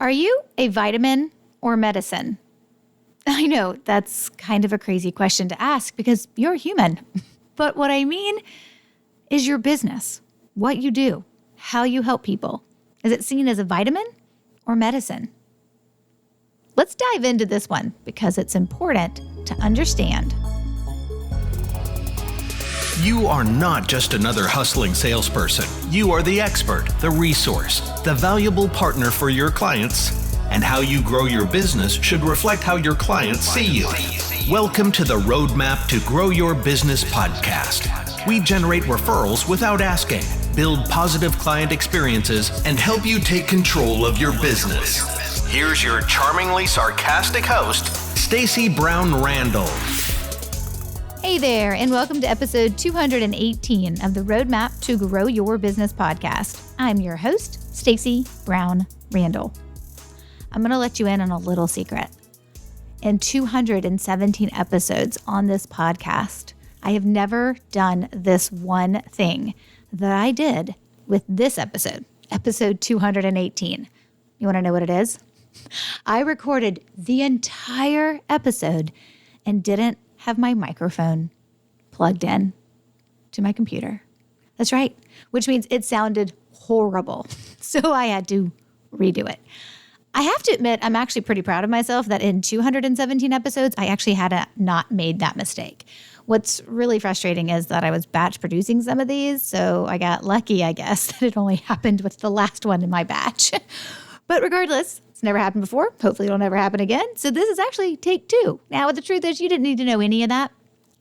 Are you a vitamin or medicine? I know that's kind of a crazy question to ask because you're human. But what I mean is your business, what you do, how you help people. Is it seen as a vitamin or medicine? Let's dive into this one because it's important to understand. You are not just another hustling salesperson. You are the expert, the resource, the valuable partner for your clients, and how you grow your business should reflect how your clients see you. Welcome to the Roadmap to Grow Your Business podcast. We generate referrals without asking, build positive client experiences, and help you take control of your business. Here's your charmingly sarcastic host, Stacey Brown Randall. Hey there, and welcome to episode 218 of the Roadmap to Grow Your Business podcast. I'm your host, Stacey Brown Randall. I'm going to let you in on a little secret. In 217 episodes on this podcast, I have never done this one thing that I did with this episode 218. You want to know what it is? I recorded the entire episode and didn't have my microphone plugged in to my computer. That's right, which means it sounded horrible. So I had to redo it. I have to admit, I'm actually pretty proud of myself that in 217 episodes, I actually had not made that mistake. What's really frustrating is that I was batch producing some of these, so I got lucky, I guess, that it only happened with the last one in my batch. But regardless, it's never happened before. Hopefully it'll never happen again. So this is actually take 2. Now, the truth is you didn't need to know any of that.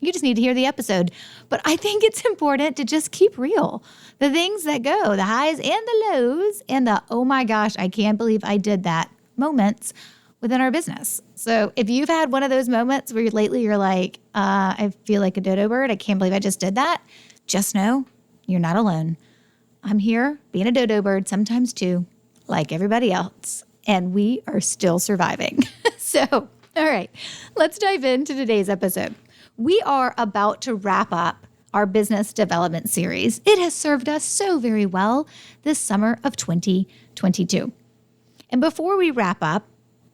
You just need to hear the episode. But I think it's important to just keep real. The things that go, the highs and the lows, and the, oh my gosh, I can't believe I did that moments within our business. So if you've had one of those moments where lately you're like, I feel like a dodo bird, I can't believe I just did that, just know you're not alone. I'm here being a dodo bird sometimes too, like everybody else, and we are still surviving. So, all right, let's dive into today's episode. We are about to wrap up our business development series. It has served us so very well this summer of 2022. And before we wrap up,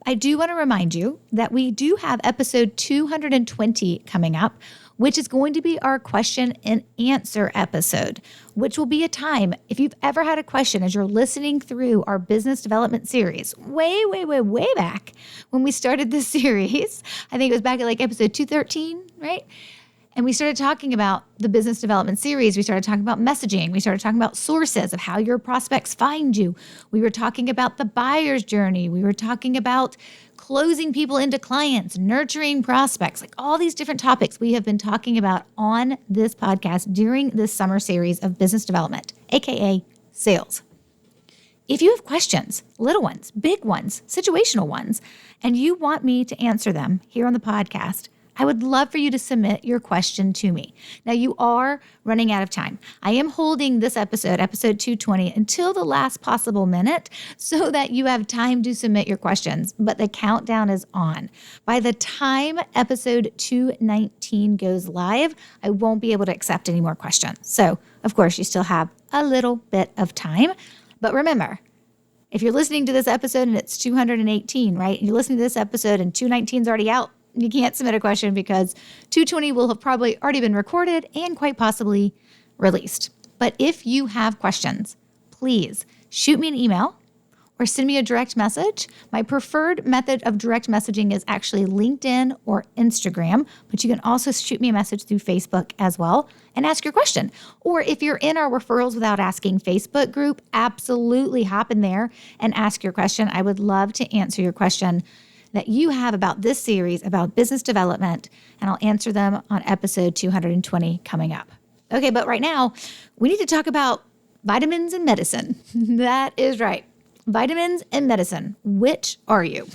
I do want to remind you that we do have episode 220 coming up, which is going to be our question and answer episode, which will be a time, if you've ever had a question as you're listening through our business development series, way back when we started this series, I think it was back at like episode 213, right? And we started talking about the business development series. We started talking about messaging. We started talking about sources of how your prospects find you. We were talking about the buyer's journey. We were talking about closing people into clients, nurturing prospects, like all these different topics we have been talking about on this podcast during this summer series of business development, AKA sales. If you have questions, little ones, big ones, situational ones, and you want me to answer them here on the podcast, I would love for you to submit your question to me. Now, you are running out of time. I am holding this episode 220, until the last possible minute so that you have time to submit your questions, but the countdown is on. By the time episode 219 goes live, I won't be able to accept any more questions. So, of course, you still have a little bit of time. But remember, if you're listening to this episode and it's 218, right? You're listening to this episode and 219 is already out. You can't submit a question because 220 will have probably already been recorded and quite possibly released. But if you have questions, please shoot me an email or send me a direct message. My preferred method of direct messaging is actually LinkedIn or Instagram, but you can also shoot me a message through Facebook as well and ask your question. Or if you're in our Referrals Without Asking Facebook group, absolutely hop in there and ask your question. I would love to answer your question that you have about this series about business development, and I'll answer them on episode 220 coming up. Okay, but right now, we need to talk about vitamins and medicine. That is right. Vitamins and medicine. Which are you?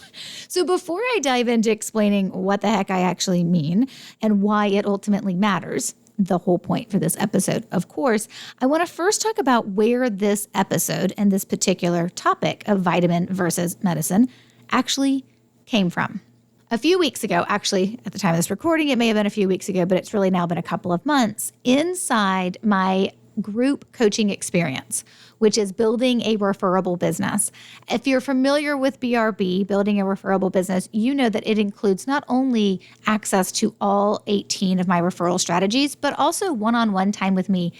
So before I dive into explaining what the heck I actually mean and why it ultimately matters, the whole point for this episode, of course, I want to first talk about where this episode and this particular topic of vitamin versus medicine actually came from. A few weeks ago, actually, at the time of this recording, it may have been a few weeks ago, but it's really now been a couple of months, inside my group coaching experience, which is building a referable business. If you're familiar with BRB, building a referable business, you know that it includes not only access to all 18 of my referral strategies, but also one-on-one time with me.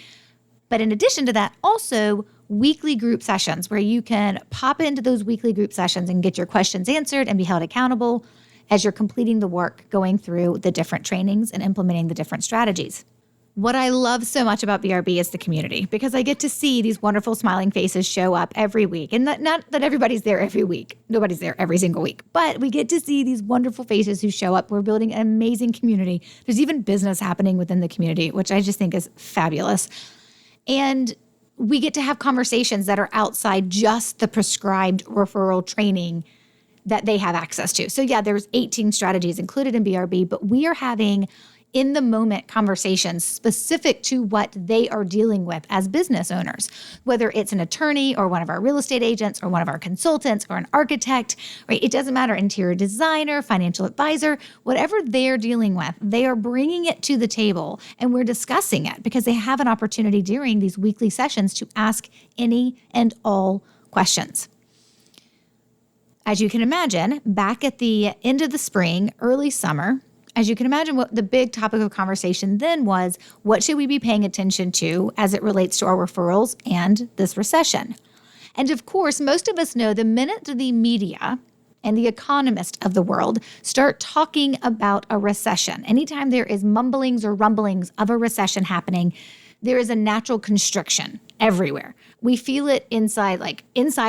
But in addition to that, also weekly group sessions where you can pop into those weekly group sessions and get your questions answered and be held accountable as you're completing the work, going through the different trainings and implementing the different strategies. What I love so much about BRB is the community, because I get to see these wonderful smiling faces show up every week. And not that everybody's there every week. Nobody's there every single week. But we get to see these wonderful faces who show up. We're building an amazing community. There's even business happening within the community, which I just think is fabulous. And we get to have conversations that are outside just the prescribed referral training that they have access to. So yeah, there's 18 strategies included in BRB, but we are having in the moment conversations specific to what they are dealing with as business owners, whether it's an attorney or one of our real estate agents or one of our consultants or an architect, right? It doesn't matter, interior designer, financial advisor, whatever they're dealing with, they are bringing it to the table and we're discussing it because they have an opportunity during these weekly sessions to ask any and all questions. As you can imagine, back at the end of the spring, early summer, as you can imagine, what the big topic of conversation then was, what should we be paying attention to as it relates to our referrals and this recession? And of course, most of us know the minute the media and the economists of the world start talking about a recession, anytime there is mumblings or rumblings of a recession happening, there is a natural constriction everywhere. We feel it inside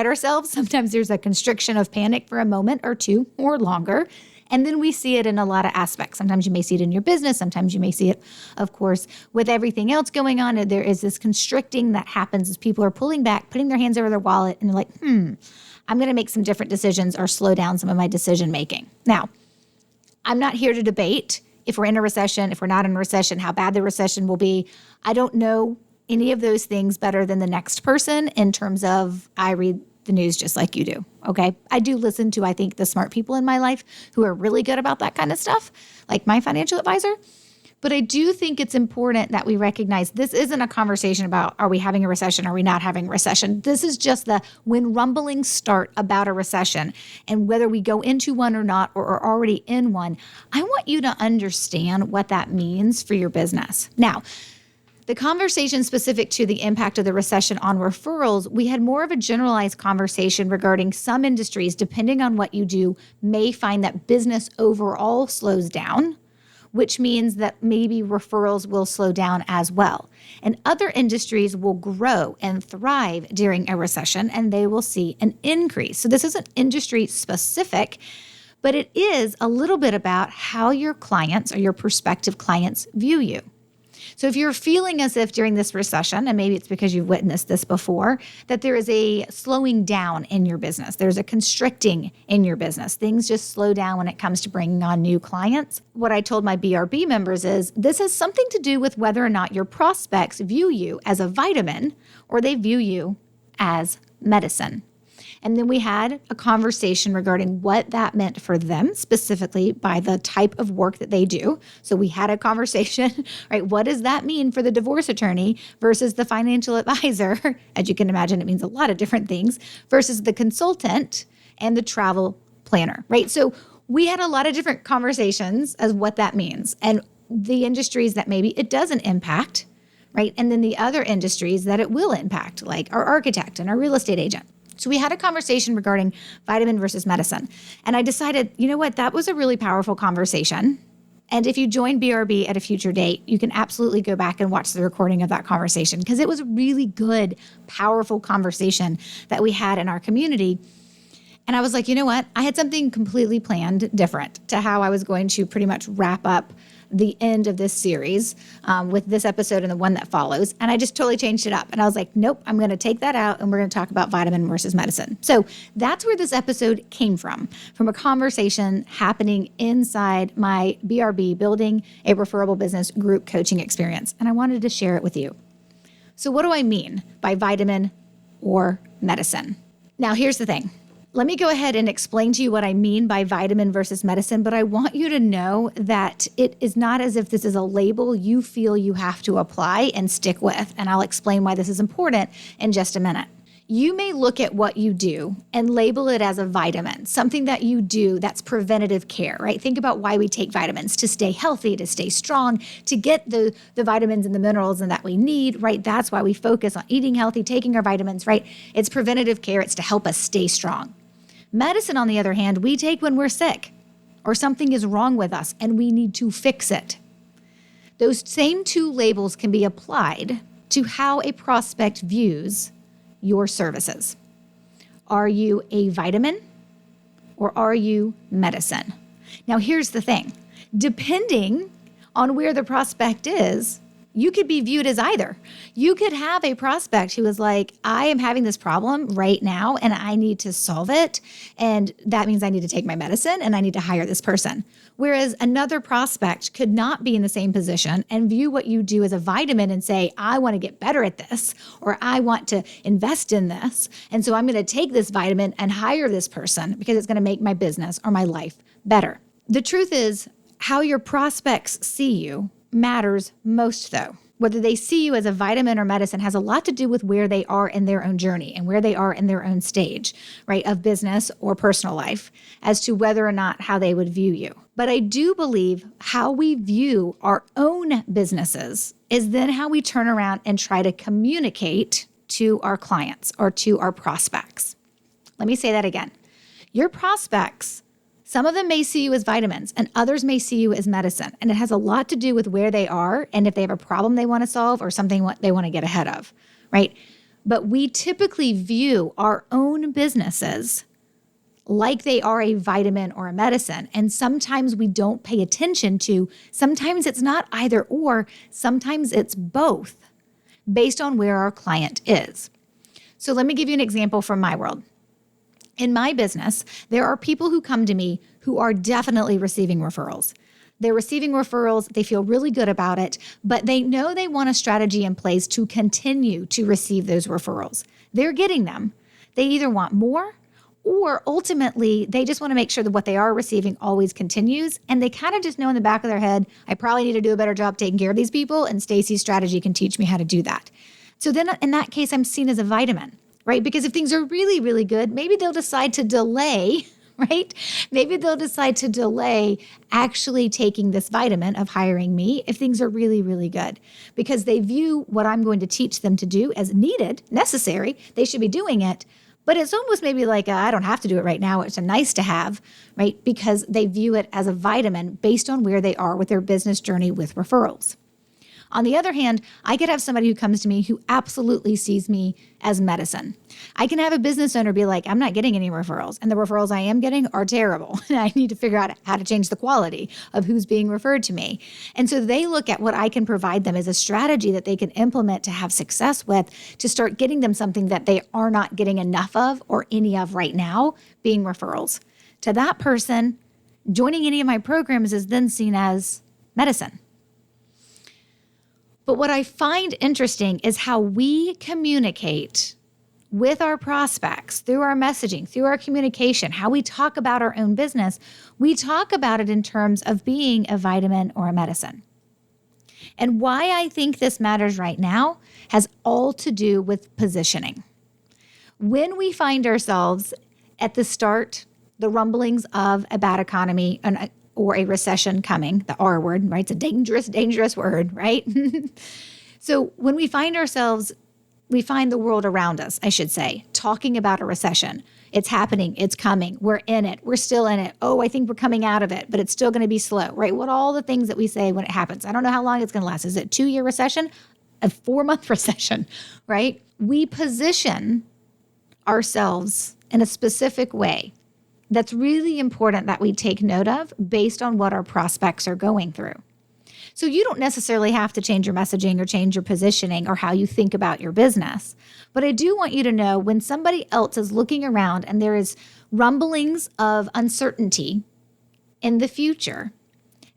ourselves. Sometimes there's a constriction of panic for a moment or two or longer. And then we see it in a lot of aspects. Sometimes you may see it in your business. Sometimes you may see it, of course, with everything else going on. And there is this constricting that happens as people are pulling back, putting their hands over their wallet, and they're like, I'm going to make some different decisions or slow down some of my decision making. Now, I'm not here to debate if we're in a recession, if we're not in a recession, how bad the recession will be. I don't know any of those things better than the next person in terms of I read the news just like you do, okay? I do listen to, I think, the smart people in my life who are really good about that kind of stuff, like my financial advisor. But I do think it's important that we recognize this isn't a conversation about are we having a recession, are we not having a recession? This is just when rumblings start about a recession and whether we go into one or not or are already in one, I want you to understand what that means for your business. Now, the conversation specific to the impact of the recession on referrals, we had more of a generalized conversation regarding some industries, depending on what you do, may find that business overall slows down, which means that maybe referrals will slow down as well. And other industries will grow and thrive during a recession, and they will see an increase. So this isn't industry specific, but it is a little bit about how your clients or your prospective clients view you. So if you're feeling as if during this recession, and maybe it's because you've witnessed this before, that there is a slowing down in your business, there's a constricting in your business, things just slow down when it comes to bringing on new clients. What I told my BRB members is this has something to do with whether or not your prospects view you as a vitamin or they view you as medicine. And then we had a conversation regarding what that meant for them, specifically by the type of work that they do. So we had a conversation, right? What does that mean for the divorce attorney versus the financial advisor? As you can imagine, it means a lot of different things versus the consultant and the travel planner, right? So we had a lot of different conversations as what that means and the industries that maybe it doesn't impact, right? And then the other industries that it will impact, like our architect and our real estate agent. So we had a conversation regarding vitamin versus medicine. And I decided, you know what, that was a really powerful conversation. And if you join BRB at a future date, you can absolutely go back and watch the recording of that conversation because it was a really good, powerful conversation that we had in our community. And I was like, you know what, I had something completely planned different to how I was going to pretty much wrap up the end of this series with this episode and the one that follows. And I just totally changed it up. And I was like, nope, I'm going to take that out and we're going to talk about vitamin versus medicine. So that's where this episode came from a conversation happening inside my BRB, building a referable business group coaching experience. And I wanted to share it with you. So what do I mean by vitamin or medicine? Now, here's the thing. Let me go ahead and explain to you what I mean by vitamin versus medicine, but I want you to know that it is not as if this is a label you feel you have to apply and stick with. And I'll explain why this is important in just a minute. You may look at what you do and label it as a vitamin, something that you do that's preventative care, right? Think about why we take vitamins: to stay healthy, to stay strong, to get the vitamins and the minerals and that we need, right? That's why we focus on eating healthy, taking our vitamins, right? It's preventative care. It's to help us stay strong. Medicine, on the other hand, we take when we're sick or something is wrong with us and we need to fix it. Those same two labels can be applied to how a prospect views your services. Are you a vitamin or are you medicine? Now, here's the thing. Depending on where the prospect is, you could be viewed as either. You could have a prospect who is like, I am having this problem right now and I need to solve it. And that means I need to take my medicine and I need to hire this person. Whereas another prospect could not be in the same position and view what you do as a vitamin and say, I want to get better at this, or I want to invest in this. And so I'm going to take this vitamin and hire this person because it's going to make my business or my life better. The truth is, how your prospects see you matters most, though. Whether they see you as a vitamin or medicine has a lot to do with where they are in their own journey and where they are in their own stage, right, of business or personal life, as to whether or not how they would view you. But I do believe how we view our own businesses is then how we turn around and try to communicate to our clients or to our prospects. Let me say that again. Your prospects, some of them may see you as vitamins and others may see you as medicine. And it has a lot to do with where they are and if they have a problem they want to solve or something they want to get ahead of, right? But we typically view our own businesses like they are a vitamin or a medicine. And sometimes we don't pay attention to, sometimes it's not either or, sometimes it's both based on where our client is. So let me give you an example from my world. In my business, there are people who come to me who are definitely receiving referrals. They're receiving referrals, they feel really good about it, but they know they want a strategy in place to continue to receive those referrals. They're getting them. They either want more or ultimately they just want to make sure that what they are receiving always continues. And they kind of just know in the back of their head, I probably need to do a better job taking care of these people, and Stacy's strategy can teach me how to do that. So then in that case, I'm seen as a vitamin. Right? Because if things are really, really good, maybe they'll decide to delay, right? Maybe they'll decide to delay actually taking this vitamin of hiring me if things are really, really good, because they view what I'm going to teach them to do as needed, necessary. They should be doing it. But it's almost maybe like, I don't have to do it right now. It's a nice to have, right? Because they view it as a vitamin based on where they are with their business journey with referrals. On the other hand, I could have somebody who comes to me who absolutely sees me as medicine. I can have a business owner be like, I'm not getting any referrals, and the referrals I am getting are terrible. I need to figure out how to change the quality of who's being referred to me. And so they look at what I can provide them as a strategy that they can implement to have success with, to start getting them something that they are not getting enough of or any of right now, being referrals. To that person, joining any of my programs is then seen as medicine. But what I find interesting is how we communicate with our prospects through our messaging, through our communication, how we talk about our own business. We talk about it in terms of being a vitamin or a medicine. And why I think this matters right now has all to do with positioning. When we find ourselves at the start, the rumblings of a bad economy, or a recession coming, the R word, right? It's a dangerous, dangerous word, right? So when we find ourselves, we find the world around us, I should say, talking about a recession. It's happening. It's coming. We're in it. We're still in it. Oh, I think we're coming out of it, but it's still going to be slow, right? What all the things that we say when it happens. I don't know how long it's going to last. Is it a 2-year recession? A 4-month recession, right? We position ourselves in a specific way that's really important that we take note of based on what our prospects are going through. So you don't necessarily have to change your messaging or change your positioning or how you think about your business. But I do want you to know when somebody else is looking around and there is rumblings of uncertainty in the future,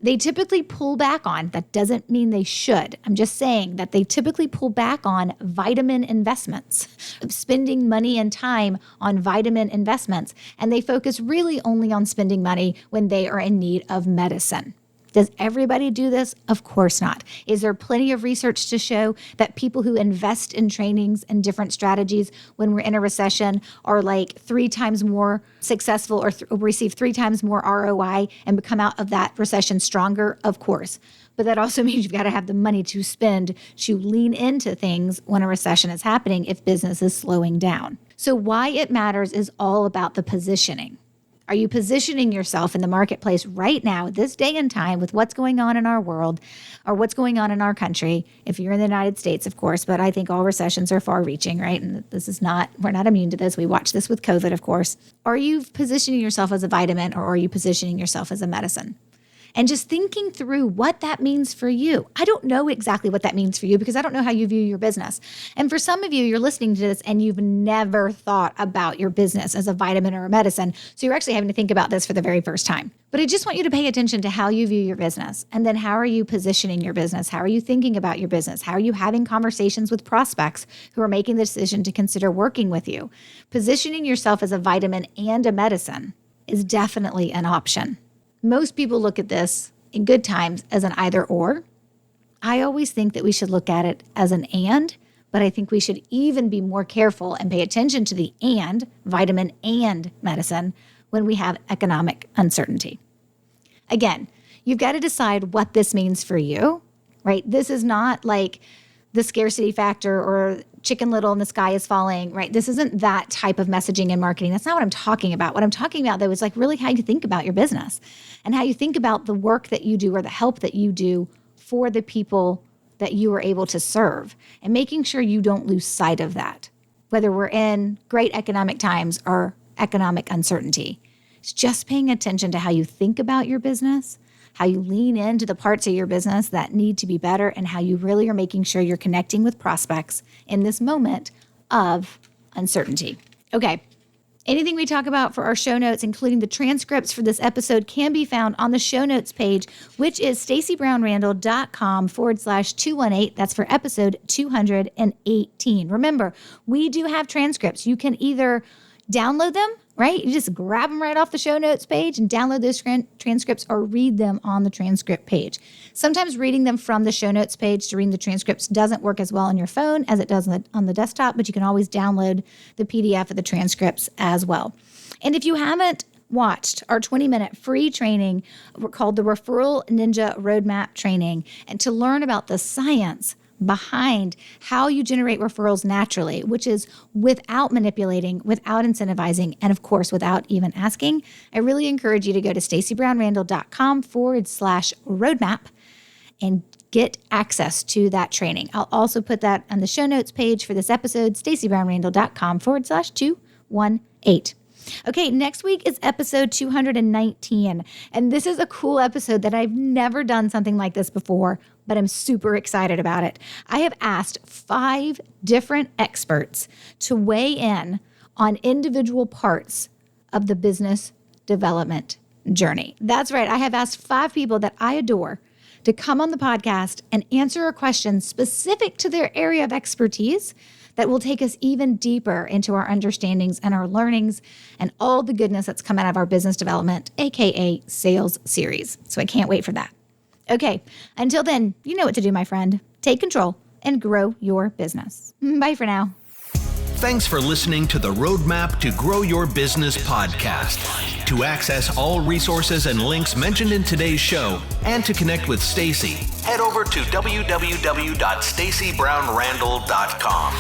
they typically pull back on, that doesn't mean they should. I'm just saying that they typically pull back on vitamin investments, spending money and time on vitamin investments. And they focus really only on spending money when they are in need of medicine. Does everybody do this? Of course not. Is there plenty of research to show that people who invest in trainings and different strategies when we're in a recession are like 3 times more successful or receive 3 times more ROI and come out of that recession stronger? Of course. But that also means you've got to have the money to spend to lean into things when a recession is happening if business is slowing down. So why it matters is all about the positioning. Are you positioning yourself in the marketplace right now, this day and time, with what's going on in our world or what's going on in our country? If you're in the United States, of course, but I think all recessions are far-reaching, right? And we're not immune to this. We watch this with COVID, of course. Are you positioning yourself as a vitamin or are you positioning yourself as a medicine? And just thinking through what that means for you. I don't know exactly what that means for you because I don't know how you view your business. And for some of you, you're listening to this and you've never thought about your business as a vitamin or a medicine. So you're actually having to think about this for the very first time. But I just want you to pay attention to how you view your business. And then how are you positioning your business? How are you thinking about your business? How are you having conversations with prospects who are making the decision to consider working with you? Positioning yourself as a vitamin and a medicine is definitely an option. Most people look at this in good times as an either or. I always think that we should look at it as an and, but I think we should even be more careful and pay attention to the and, vitamin and medicine, when we have economic uncertainty. Again, you've got to decide what this means for you, right? This is not like the scarcity factor or Chicken Little and the sky is falling, right? This isn't that type of messaging and marketing. That's not what I'm talking about. What I'm talking about, though, is like really how you think about your business and how you think about the work that you do or the help that you do for the people that you are able to serve and making sure you don't lose sight of that, whether we're in great economic times or economic uncertainty. It's just paying attention to how you think about your business, how you lean into the parts of your business that need to be better, and how you really are making sure you're connecting with prospects in this moment of uncertainty. Okay. Anything we talk about for our show notes, including the transcripts for this episode, can be found on the show notes page, which is stacybrownrandall.com/218. That's for episode 218. Remember, we do have transcripts. You can either download them, right? You just grab them right off the show notes page and download those transcripts or read them on the transcript page. Sometimes reading them from the show notes page to read the transcripts doesn't work as well on your phone as it does on the desktop, but you can always download the PDF of the transcripts as well. And if you haven't watched our 20-minute free training called the Referral Ninja Roadmap Training, and to learn about the science behind how you generate referrals naturally, which is without manipulating, without incentivizing, and of course, without even asking, I really encourage you to go to stacybrownrandall.com/roadmap and get access to that training. I'll also put that on the show notes page for this episode, stacybrownrandall.com/218. Okay, next week is episode 219, and this is a cool episode that I've never done something like this before, but I'm super excited about it. I have asked 5 different experts to weigh in on individual parts of the business development journey. That's right, I have asked 5 people that I adore to come on the podcast and answer a question specific to their area of expertise that will take us even deeper into our understandings and our learnings and all the goodness that's come out of our business development, aka sales series. So I can't wait for that. Okay, until then, you know what to do, my friend. Take control and grow your business. Bye for now. Thanks for listening to the Roadmap to Grow Your Business podcast. To access all resources and links mentioned in today's show and to connect with Stacy, head over to www.stacybrownrandall.com.